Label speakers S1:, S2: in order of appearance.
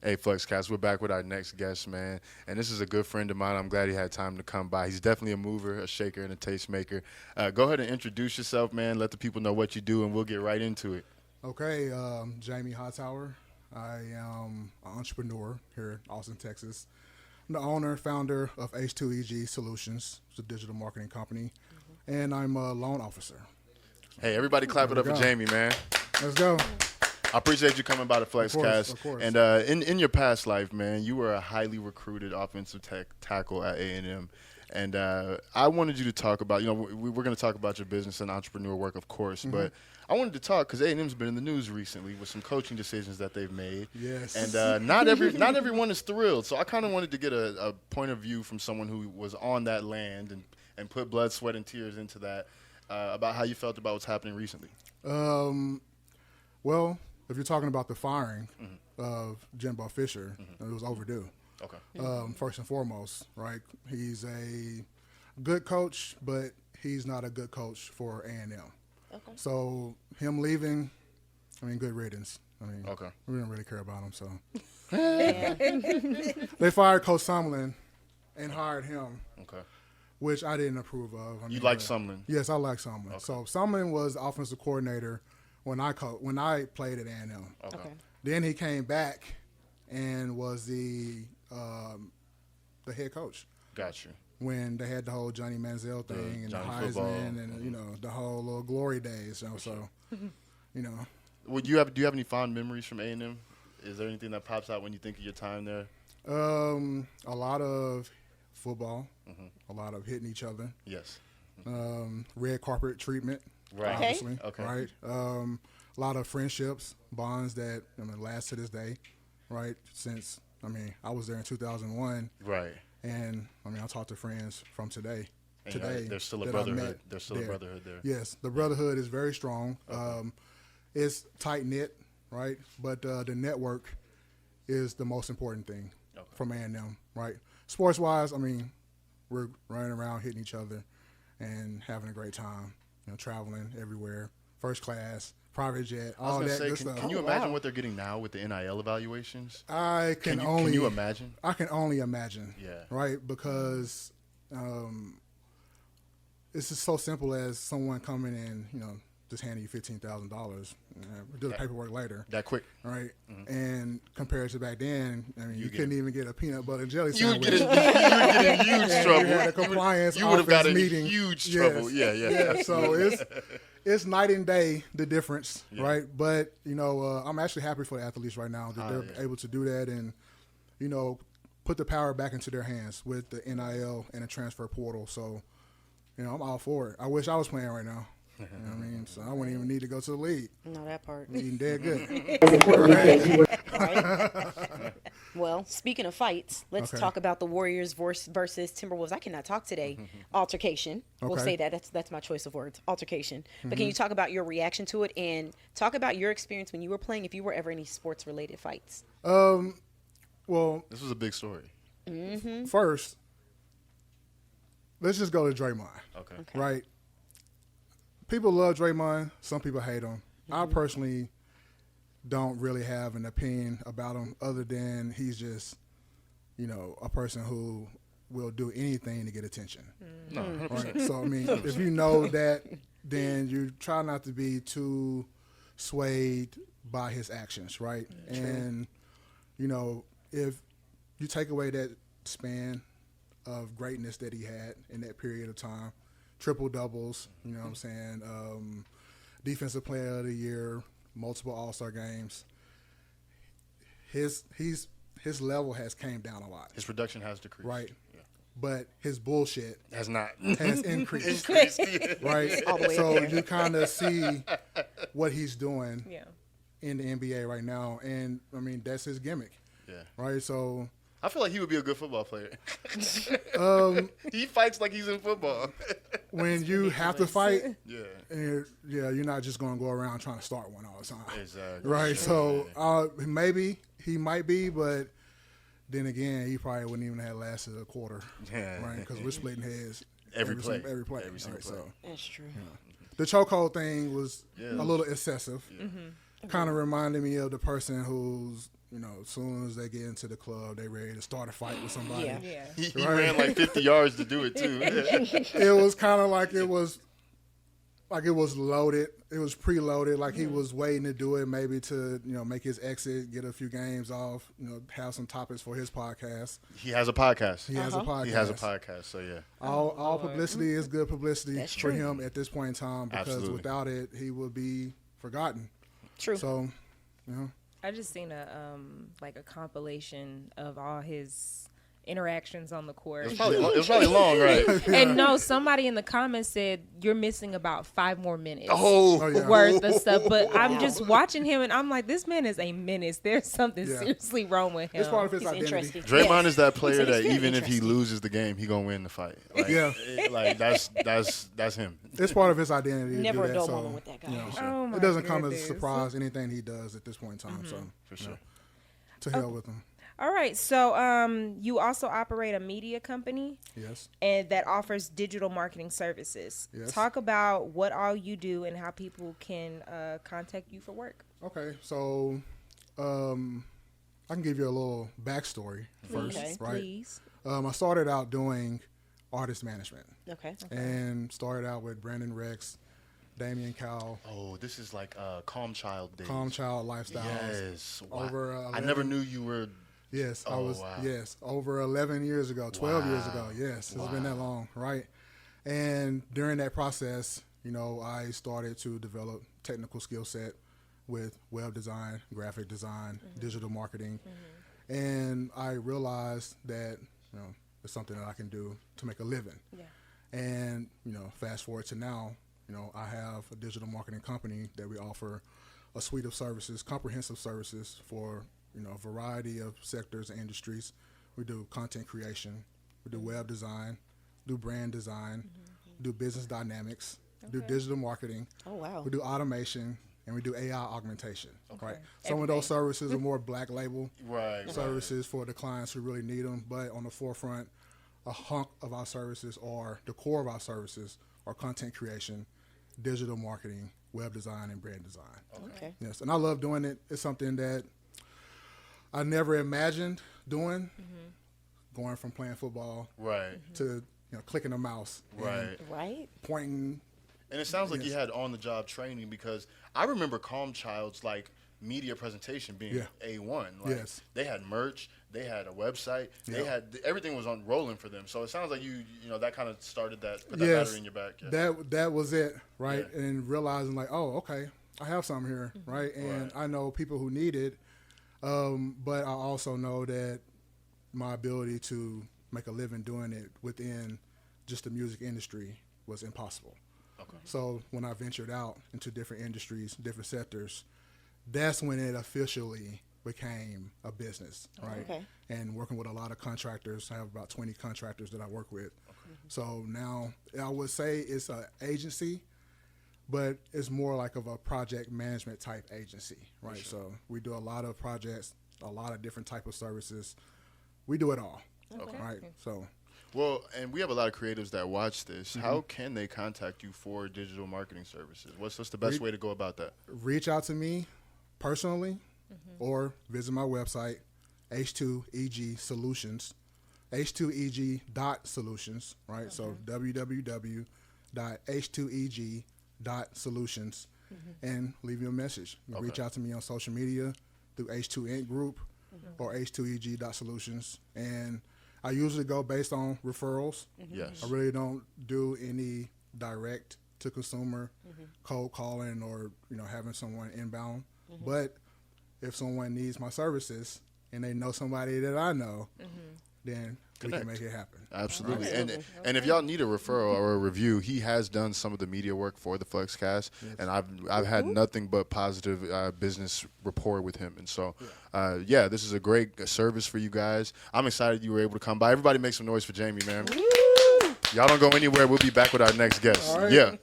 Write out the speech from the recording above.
S1: Hey, Flexcast, we're back with our next guest, man. And this is a good friend of mine. I'm glad he had time to come by. He's definitely a mover, a shaker, and a tastemaker. Go ahead and introduce yourself, man. Let the people know what you do, and we'll get right into it.
S2: Okay, Jami Hightower. I am an entrepreneur here in Austin, Texas. I'm the owner, founder of H2EG Solutions. It's a digital marketing company. And I'm a loan officer.
S1: Hey, everybody clap it up for Jami, man.
S2: Let's go.
S1: I appreciate you coming by the Flexcast.
S2: Of course.
S1: And in your past life, man, you were a highly recruited offensive tackle at A&M. And I wanted you to talk about, we're going to talk about your business and entrepreneur work, of course, but I wanted to talk because A&M's been in the news recently with some coaching decisions that they've made.
S2: Yes.
S1: And not everyone is thrilled. So I kind of wanted to get a point of view from someone who was on that land and put blood, sweat, and tears into that about how you felt about what's happening recently.
S2: Well, if you're talking about the firing of Jimbo Fisher, it was overdue.
S1: Okay.
S2: First and foremost, right? He's a good coach, but he's not a good coach for A&M.
S3: Okay.
S2: So him leaving, good riddance.
S1: Okay.
S2: We don't really care about him. So
S3: Yeah.
S2: they fired Coach Sumlin and hired him,
S1: Okay.
S2: which I didn't approve of.
S1: You like Sumlin?
S2: Yes, I like Sumlin.
S1: Okay.
S2: So Sumlin was the offensive coordinator when I played at A&M.
S1: Okay.
S2: Then he came back and was the head coach
S1: Got you.
S2: when they had the whole Johnny Manziel thing and the
S1: Johnny Football.
S2: Heisman and the whole little glory days. So
S1: Do you have any fond memories from A&M? Is there anything that pops out when you think of your time there?
S2: a lot of football, a lot of hitting each other,
S1: Yes.
S2: red carpet treatment,
S1: Right.
S2: obviously,
S1: Okay.
S2: right? A lot of friendships, bonds that last to this day, right? Since I was there in 2001,
S1: Right.
S2: and I talk to friends from today.
S1: And there's still a
S2: that I
S1: brotherhood.
S2: met
S1: There's still a brotherhood there.
S2: Yes, the brotherhood is very strong. It's tight knit, right? But the network is the most important thing from A&M, right? Sports wise, we're running around hitting each other and having a great time. Traveling everywhere, first class, private jet, all that good stuff.
S1: Can you imagine what they're getting now with the NIL evaluations?
S2: Can
S1: Can you imagine?
S2: I can only imagine.
S1: Yeah.
S2: Right, because it's just so simple as someone coming in, just handing you $15,000, do the paperwork later.
S1: That quick.
S2: Right, and compared to back then, you couldn't even get a peanut butter and jelly
S1: You would
S2: sandwich.
S1: get in huge trouble.
S2: You had a compliance
S1: You would have got in
S2: meeting.
S1: huge
S2: Yes.
S1: trouble. Yeah.
S2: Yeah, so it's night and day, the difference,
S1: Yeah.
S2: right? But I'm actually happy for the athletes right now that they're able to do that and put the power back into their hands with the NIL and the transfer portal. So I'm all for it. I wish I was playing right now. You know what I mean? So I wouldn't even need to go to the league.
S3: No, that part.
S2: Eating dead good.
S3: Right? Well, speaking of fights, let's
S2: Okay.
S3: talk about the Warriors versus Timberwolves. I cannot talk today. Altercation. We'll
S2: Okay.
S3: say that. That's my choice of words. Altercation. But can you talk about your reaction to it and talk about your experience when you were playing, if you were ever any sports related fights?
S2: Well,
S1: This was a big story.
S2: first, let's just go to Draymond.
S1: Okay.
S2: Right? People love Draymond. Some people hate him. I personally don't really have an opinion about him other than he's just, a person who will do anything to get attention.
S1: No.
S2: Right? So, if you know that, then you try not to be too swayed by his actions, right? And, if you take away that span of greatness that he had in that period of time, triple doubles, you know what I'm saying, defensive player of the year, multiple All-Star games. His level has came down a lot.
S1: His production has decreased.
S2: Right.
S1: Yeah.
S2: But his bullshit
S1: Has not.
S2: has increased.
S1: Increased.
S2: Right?
S3: All the way
S2: So
S3: up there.
S2: you kind of see what he's doing
S3: Yeah.
S2: in the NBA right now. And, that's his gimmick.
S1: Yeah.
S2: Right? So
S1: I feel like he would be a good football player. He fights like he's in football.
S2: when you have to fight,
S1: Yeah.
S2: you're not just going to go around trying to start one all the time.
S1: Exactly.
S2: Right,
S1: Yeah.
S2: so maybe he might be, but then again, he probably wouldn't even have lasted a quarter,
S1: Yeah.
S2: right? Because we're splitting heads
S1: Every play.
S2: every play,
S1: Every single
S2: right?
S1: play.
S2: So
S3: That's true.
S2: the chokehold thing was
S1: Yeah.
S2: a little excessive.
S1: Yeah.
S2: Kind of reminded me of the person who's as soon as they get into the club, they ready to start a fight with somebody.
S3: Yeah.
S1: He ran like 50 yards to do it too.
S2: It was kind of like it was loaded. It was preloaded. Like he was waiting to do it, maybe to make his exit, get a few games off, have some topics for his podcast.
S1: He has a podcast.
S2: He has a podcast.
S1: So yeah.
S2: All publicity is good publicity
S3: That's
S2: for
S3: true.
S2: him at this point in time, because
S1: Absolutely.
S2: without it, he would be forgotten.
S3: True.
S2: So,
S4: I just seen a compilation of all his interactions on the court.
S1: It was probably long, right?
S4: And no, somebody in the comments said you're missing about 5 more minutes
S2: yeah.
S4: worth of stuff. But I'm just watching him, and I'm like, this man is a menace. There's something seriously wrong with him.
S2: It's part of his
S3: He's
S2: identity.
S3: interesting.
S1: Draymond
S3: Yes.
S1: is that player
S3: He's
S1: that
S3: very
S1: even if he
S3: interesting.
S1: loses the game, he gonna win the fight. Like,
S2: Yeah.
S1: like that's him.
S2: It's part of his identity.
S3: Never
S2: to
S3: a
S2: do
S3: dull
S2: that, so,
S3: moment with that guy.
S4: Oh my
S2: it doesn't come as a
S4: goodness.
S2: surprise anything he does at this point in time. So
S1: For sure.
S2: to hell with him.
S4: All right, so you also operate a media company
S2: Yes.
S4: and that offers digital marketing services.
S2: Yes.
S4: Talk about what all you do and how people can contact you for work.
S2: Okay, so I can give you a little backstory first,
S3: Okay.
S2: right?
S4: Please.
S2: I started out doing artist management
S3: Okay.
S2: and started out with Brandon Rex, Damian Cowell,
S1: Oh, this is like Calm Child days.
S2: Calm Child Lifestyles.
S1: Yes. Wow.
S2: Over
S1: I never knew you were.
S2: Yes, I
S1: Oh,
S2: was.
S1: wow.
S2: Yes, over 11 years ago, 12 years ago.
S1: Wow.
S2: Yes, it's been that long, right? And during that process, I started to develop technical skill set with web design, graphic design, digital marketing, and I realized that it's something that I can do to make a living.
S4: Yeah.
S2: And fast forward to now, I have a digital marketing company that we offer a suite of services, comprehensive services for a variety of sectors and industries. We do content creation, we do web design, do brand design, do business dynamics, do digital marketing,
S3: Oh wow.
S2: we do automation, and we do AI augmentation. Right. Some of
S4: Everything.
S2: those services are more black label
S1: Right.
S2: services for the clients who really need them, but on the forefront, a hunk of our services, or the core of our services, are content creation, digital marketing, web design, and brand design.
S3: Okay.
S2: Yes, and I love doing it. It's something that I never imagined doing, going from playing football
S1: Right.
S2: to clicking a mouse,
S1: Right.
S2: and
S3: Right.
S2: pointing.
S1: And it sounds like you
S2: Yes.
S1: had on-the-job training, because I remember Calm Child's media presentation being
S2: Yeah.
S1: A1.
S2: Yes.
S1: They had merch, they had a website, they
S2: Yeah.
S1: had everything was on rolling for them. So it sounds like you that kind of started put that
S2: Yes,
S1: battery in your back. Yeah.
S2: that was it, right?
S1: Yeah.
S2: And realizing like, oh, okay, I have something here, right? And
S1: Right.
S2: I know people who need it, but I also know that my ability to make a living doing it within just the music industry was impossible.
S1: Okay.
S2: So when I ventured out into different industries, different sectors, that's when it officially became a business, right?
S3: Okay.
S2: And working with a lot of contractors, I have about 20 contractors that I work with. So now I would say it's an agency, but it's more like of a project management type agency, right? So we do a lot of projects, a lot of different type of services. We do it all,
S3: Okay.
S2: right? So
S1: Well, and we have a lot of creatives that watch this. How can they contact you for digital marketing services? What's the best way to go about that?
S2: reach out to me personally or visit my website, H2EG Solutions, H2EG.solutions, right? So www.h2eg.solutions, and leave you a message. You can reach out to me on social media through H2Inc Group or H2EG.solutions. And I usually go based on referrals.
S1: Yes.
S2: I really don't do any direct to consumer cold calling or having someone inbound. But if someone needs my services and they know somebody that I know, then we
S1: Connect.
S2: can make it happen.
S1: Absolutely. And if y'all need a referral or a review, he has done some of the media work for the Flexcast, and I've had nothing but positive business rapport with him. And so, this is a great service for you guys. I'm excited you were able to come by. Everybody make some noise for Jami, man. Y'all don't go anywhere. We'll be back with our next guest.
S2: All right.
S1: Yeah.